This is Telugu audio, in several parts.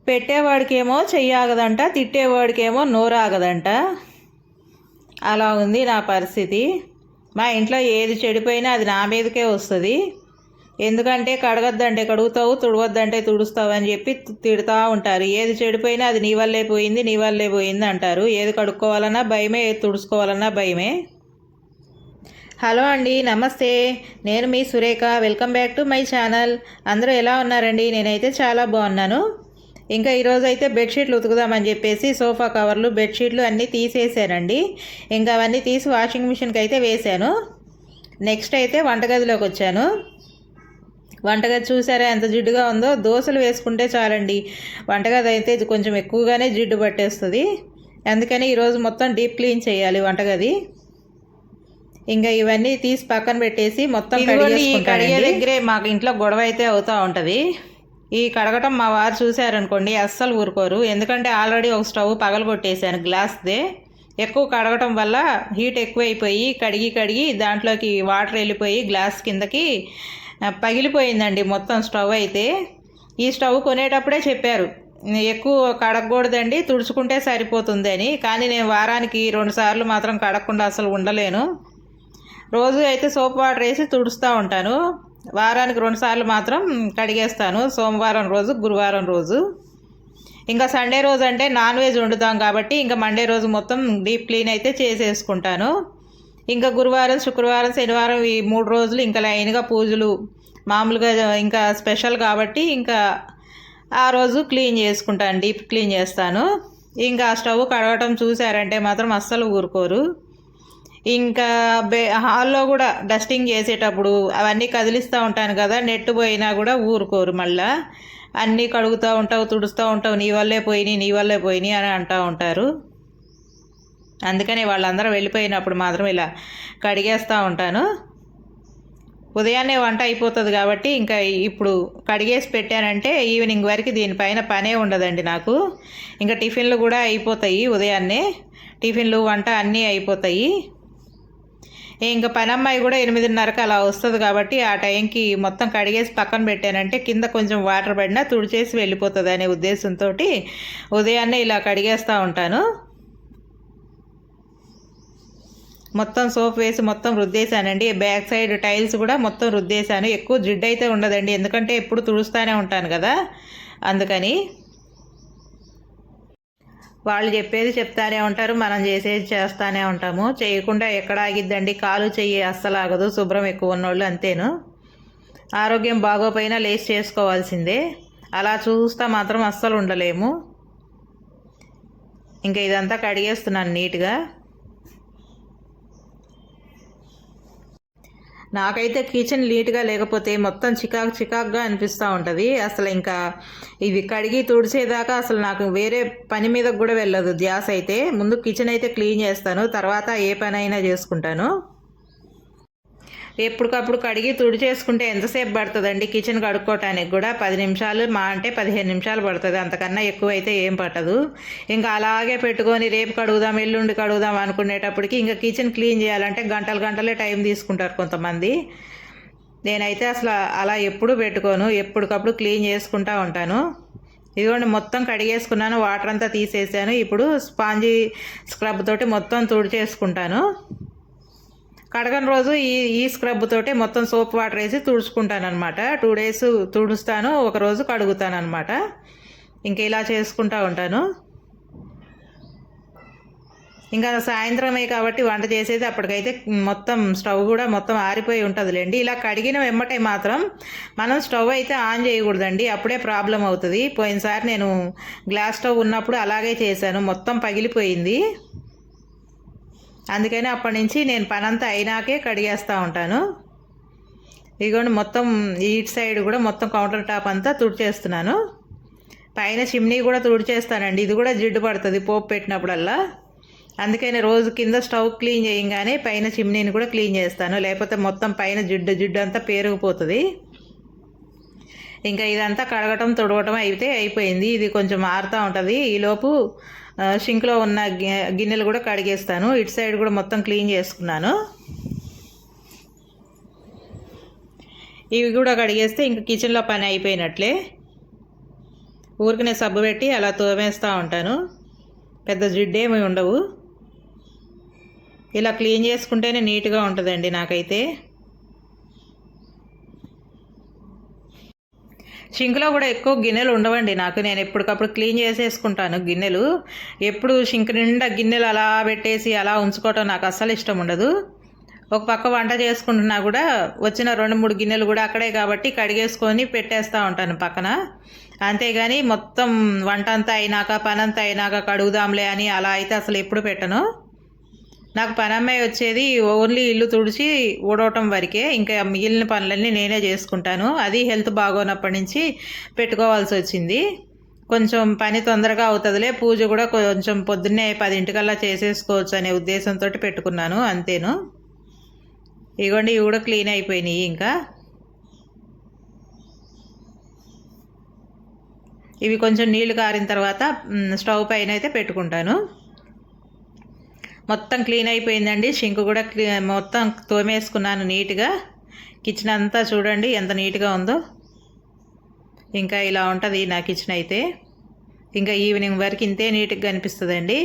పెట్టేవాడికేమో చెయ్యాగదంట, తిట్టేవాడికేమో నోరాగదంట. అలా ఉంది నా పరిస్థితి. మా ఇంట్లో ఏది చెడిపోయినా అది నా మీదకే వస్తుంది. ఎందుకంటే కడగొద్దంటే కడుగుతావు, తుడవద్దంటే తుడుస్తావు అని చెప్పి తిడుతూ ఉంటారు. ఏది చెడిపోయినా అది నీ వల్లే పోయింది, నీ వల్లే పోయింది అంటారు. ఏది కడుక్కోవాలన్నా భయమే, ఏది తుడుచుకోవాలన్నా భయమే. హలో అండి, నమస్తే. నేను మీ Surekha. Welcome back to my channel. అందరూ ఎలా ఉన్నారండి? నేనైతే చాలా బాగున్నాను. ఇంకా ఈరోజు అయితే బెడ్షీట్లు ఉతుకుదామని చెప్పేసి సోఫా కవర్లు, బెడ్షీట్లు అన్నీ తీసేసానండి. ఇంకా అవన్నీ తీసి వాషింగ్ మిషన్కి అయితే వేశాను. నెక్స్ట్ అయితే వంటగదిలోకి వచ్చాను. వంటగది చూసారా ఎంత జిడ్డుగా ఉందో. దోశలు వేసుకుంటే చాలండి, వంటగది అయితే కొంచెం ఎక్కువగానే జిడ్డు పట్టేస్తుంది. అందుకని ఈరోజు మొత్తం డీప్ క్లీన్ చేయాలి వంటగది. ఇంకా ఇవన్నీ తీసి పక్కన పెట్టేసి మొత్తం కడిగే దగ్గరే మాకు ఇంట్లో గొడవ అయితే అవుతూ ఉంటుంది. ఈ కడగటం మా వారు చూశారనుకోండి అస్సలు ఊరుకోరు. ఎందుకంటే ఆల్రెడీ ఒక స్టవ్ పగలగొట్టేశాను గ్లాస్దే. ఎక్కువ కడగటం వల్ల హీట్ ఎక్కువైపోయి కడిగి దాంట్లోకి వాటర్ వెళ్ళిపోయి గ్లాస్ కిందకి పగిలిపోయిందండి మొత్తం స్టవ్ అయితే. ఈ స్టవ్ కొనేటప్పుడే చెప్పారు ఎక్కువ కడగకూడదండి, తుడుచుకుంటే సరిపోతుంది అని. కానీ నేను వారానికి 2 సార్లు మాత్రం కడగకుండా అసలు ఉండలేను. రోజు అయితే సోప్ వాటర్ వేసి తుడుస్తూ ఉంటాను. వారానికి 2 సార్లు మాత్రం కడిగేస్తాను. సోమవారం రోజు, గురువారం రోజు. ఇంకా సండే రోజు అంటే నాన్ వెజ్ వండుతాం కాబట్టి ఇంకా మండే రోజు మొత్తం డీప్ క్లీన్ అయితే చేసేసుకుంటాను. ఇంకా గురువారం, శుక్రవారం, శనివారం ఈ 3 రోజులు ఇంకా లైన్గా పూజలు మామూలుగా ఇంకా స్పెషల్ కాబట్టి ఇంకా ఆ రోజు క్లీన్ చేసుకుంటాను, డీప్ క్లీన్ చేస్తాను. ఇంకా స్టవ్ కడగటం చూసారంటే మాత్రం అస్సలు ఊరుకోరు. ఇంకా హాల్లో కూడా డస్టింగ్ చేసేటప్పుడు అవన్నీ కదిలిస్తూ ఉంటాను కదా, నెట్ పోయినా కూడా ఊరుకోరు. మళ్ళీ అన్నీ కడుగుతూ ఉంటావు, తుడుస్తూ ఉంటావు, నీ వల్లే పోయినాయి అని అంటూ ఉంటారు. అందుకని వాళ్ళందరూ వెళ్ళిపోయినప్పుడు మాత్రం ఇలా కడిగేస్తూ ఉంటాను. ఉదయాన్నే వంట అయిపోతుంది కాబట్టి ఇంకా ఇప్పుడు కడిగేసి పెట్టానంటే ఈవినింగ్ వరకు దీనిపైన పనే ఉండదండి నాకు. ఇంకా టిఫిన్లు కూడా అయిపోతాయి ఉదయాన్నే. టిఫిన్లు, వంట అన్నీ అయిపోతాయి. ఇంకా పనమ్మాయి కూడా 8:30కి అలా వస్తుంది కాబట్టి ఆ టైంకి మొత్తం కడిగేసి పక్కన పెట్టానంటే కింద కొంచెం వాటర్ పడినా తుడిచేసి వెళ్ళిపోతుంది అనే ఉద్దేశంతో ఉదయాన్నే ఇలా కడిగేస్తూ ఉంటాను. మొత్తం సోప్ వేసి మొత్తం రుద్దేశానండి. బ్యాక్ సైడ్ టైల్స్ కూడా మొత్తం రుద్దేశాను. ఎక్కువ జిడ్డు అయితే ఉండదండి, ఎందుకంటే ఎప్పుడు తుడుస్తూనే ఉంటాను కదా, అందుకని. వాళ్ళు చెప్పేది చెప్తానే ఉంటారు, మనం చేసేది చేస్తూనే ఉంటాము. చేయకుండా ఎక్కడ ఆగిద్దండి, కాలు చెయ్యి అస్సలు ఆగదు. శుభ్రం ఎక్కువ ఉన్నోళ్ళు అంతేను. ఆరోగ్యం బాగోపోయినా లేచి చేసుకోవాల్సిందే. అలా చూస్తా మాత్రం అస్సలు ఉండలేము. ఇంకా ఇదంతా కడిగేస్తున్నాను నీట్గా. నాకైతే కిచెన్ నీట్గా లేకపోతే మొత్తం చికాకుగా అనిపిస్తూ ఉంటుంది. అసలు ఇంకా ఇవి కడిగి తుడిచేదాకా అసలు నాకు వేరే పని మీద కూడా వెళ్ళదు ధ్యాస అయితే. ముందు కిచెన్ అయితే క్లీన్ చేస్తాను, తర్వాత ఏ పని అయినా చేసుకుంటాను. ఎప్పటికప్పుడు కడిగి తుడిచేసుకుంటే ఎంతసేపు పడుతుందండి కిచెన్ కడుక్కోవటానికి కూడా? 10 నిమిషాలు, మా అంటే 15 నిమిషాలు పడుతుంది, అంతకన్నా ఎక్కువ అయితే ఏం పట్టదు. ఇంకా అలాగే పెట్టుకొని రేపు కడుగుదాం, ఎల్లుండి కడుగుదాం అనుకునేటప్పటికి ఇంకా కిచెన్ క్లీన్ చేయాలంటే గంటలే టైం తీసుకుంటారు కొంతమంది. నేనైతే అసలు అలా ఎప్పుడు పెట్టుకోను, ఎప్పటికప్పుడు క్లీన్ చేసుకుంటూ ఉంటాను. ఇదిగోండి మొత్తం కడిగేసుకున్నాను, వాటర్ అంతా తీసేసాను. ఇప్పుడు స్పాంజీ స్క్రబ్ తోటి మొత్తం తుడిచేసుకుంటాను. కడగని రోజు ఈ స్క్రబ్ తోటే మొత్తం సోప్ వాటర్ వేసి తుడుచుకుంటాను అనమాట. 2 డేస్ తుడుస్తాను, ఒక రోజు కడుగుతాను అనమాట. ఇంక ఇలా చేసుకుంటూ ఉంటాను. ఇంకా సాయంత్రమే కాబట్టి వంట చేసేది అప్పటికైతే మొత్తం స్టవ్ కూడా మొత్తం ఆరిపోయి ఉంటుందిలేండి. ఇలా కడిగిన వెంబటే మాత్రం మనం స్టవ్ అయితే ఆన్ చేయకూడదండి, అప్పుడే ప్రాబ్లం అవుతుంది. పోయినసారి నేను గ్లాస్ స్టవ్ ఉన్నప్పుడు అలాగే చేశాను, మొత్తం పగిలిపోయింది. అందుకని అప్పటి నుంచి నేను పనంతా అయినాకే కడిగేస్తూ ఉంటాను. ఇదిగోండి మొత్తం ఈట్ సైడ్ కూడా మొత్తం కౌంటర్ టాప్ అంతా తుడిచేస్తున్నాను. పైన చిమ్నీ కూడా తుడిచేస్తానండి, ఇది కూడా జిడ్డు పడుతుంది పోపు పెట్టినప్పుడల్లా. అందుకని రోజు కింద స్టవ్ క్లీన్ చేయగానే పైన చిమ్నీని కూడా క్లీన్ చేస్తాను, లేకపోతే మొత్తం పైన జిడ్డు అంతా పేరుకుపోతుంది. ఇంకా ఇదంతా కడగటం తుడవటం అయితే అయిపోయింది. ఇది కొంచెం ఆరుతూ ఉంటుంది. ఈలోపు షింక్లో ఉన్న గిన్నెలు కూడా కడిగేస్తాను. ఇటు సైడ్ కూడా మొత్తం క్లీన్ చేసుకున్నాను. ఇవి కూడా కడిగేస్తే ఇంక కిచెన్లో పని అయిపోయినట్లే. ఊరికనే సబ్బు పెట్టి అలా తోమేస్తూ ఉంటాను. పెద్ద జిడ్డేమీ ఉండవు. ఇలా క్లీన్ చేసుకుంటేనే నీట్గా ఉంటుందండి నాకైతే. షింక్లో కూడా ఎక్కువ గిన్నెలు ఉండవండి నాకు. నేను ఎప్పటికప్పుడు క్లీన్ చేసేసుకుంటాను గిన్నెలు. ఎప్పుడు షింక్ నిండా గిన్నెలు అలా పెట్టేసి అలా ఉంచుకోవటం నాకు అస్సలు ఇష్టం ఉండదు. ఒక పక్క వంట చేసుకుంటున్నా కూడా వచ్చిన 2-3 గిన్నెలు కూడా అక్కడే కాబట్టి కడిగేసుకొని పెట్టేస్తూ ఉంటాను పక్కన. అంతేగాని మొత్తం వంట అంతా అయినాక పనంతా అయినాక కడుగుదాంలే అని అలా అయితే అసలు ఎప్పుడు పెట్టను. నాకు పనమ్మాయి వచ్చేది ఓన్లీ ఇల్లు తుడిచి ఊడవటం వరకే. ఇంకా మిగిలిన పనులన్నీ నేనే చేసుకుంటాను. అది హెల్త్ బాగోనప్పటి నుంచి పెట్టుకోవాల్సి వచ్చింది. కొంచెం పని తొందరగా అవుతుందిలే, పూజ కూడా కొంచెం పొద్దున్నే 10 చేసేసుకోవచ్చు అనే ఉద్దేశంతో పెట్టుకున్నాను, అంతేను. ఇగోండి ఇవి కూడా క్లీన్ అయిపోయినాయి. ఇంకా ఇవి కొంచెం నీళ్లు కారిన తర్వాత స్టవ్ పైన అయితే పెట్టుకుంటాను. మొత్తం క్లీన్ అయిపోయిందండి. షింక్ కూడా మొత్తం తోమేసుకున్నాను నీట్గా. కిచెన్ అంతా చూడండి ఎంత నీట్గా ఉందో. ఇంకా ఇలా ఉంటుంది నా కిచెన్ అయితే. ఇంకా ఈవినింగ్ వరకు ఇంతే నీట్గా కనిపిస్తుందండి.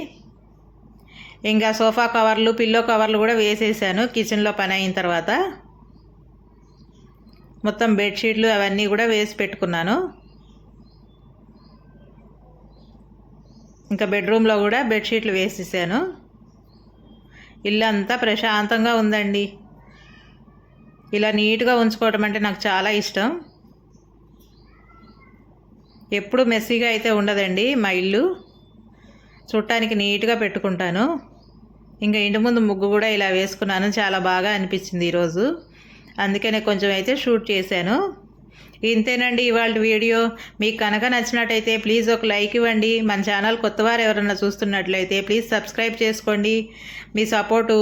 ఇంకా సోఫా కవర్లు, పిల్లో కవర్లు కూడా వేసేసాను కిచెన్లో పని అయిన తర్వాత. మొత్తం బెడ్షీట్లు అవన్నీ కూడా వేసి పెట్టుకున్నాను. ఇంకా బెడ్రూమ్లో కూడా బెడ్షీట్లు వేసేసాను. ఇల్లంతా ప్రశాంతంగా ఉందండి. ఇలా నీట్గా ఉంచుకోవడం అంటే నాకు చాలా ఇష్టం. ఎప్పుడు మెస్సీగా అయితే ఉండదండి మా ఇల్లు. చూడటానికి నీట్గా పెట్టుకుంటాను. ఇంకా ఇంటి ముందు ముగ్గు కూడా ఇలా వేసుకున్నాను. చాలా బాగా అనిపించింది ఈరోజు. అందుకనే కొంచెం అయితే షూట్ చేశాను. ఇంతేనండి ఇవాళ వీడియో. మీకు కనుక నచ్చినట్టయితే ప్లీజ్ ఒక లైక్ ఇవ్వండి. మన ఛానల్ కొత్తవారు ఎవరన్నా చూస్తున్నట్లయితే ప్లీజ్ సబ్స్క్రైబ్ చేసుకోండి. మీ సపోర్టు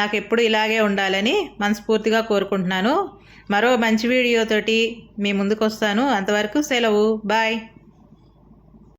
నాకు ఎప్పుడు ఇలాగే ఉండాలని మనస్ఫూర్తిగా కోరుకుంటున్నాను. మరో మంచి వీడియోతోటి మీ ముందుకు వస్తాను. అంతవరకు సెలవు. బాయ్.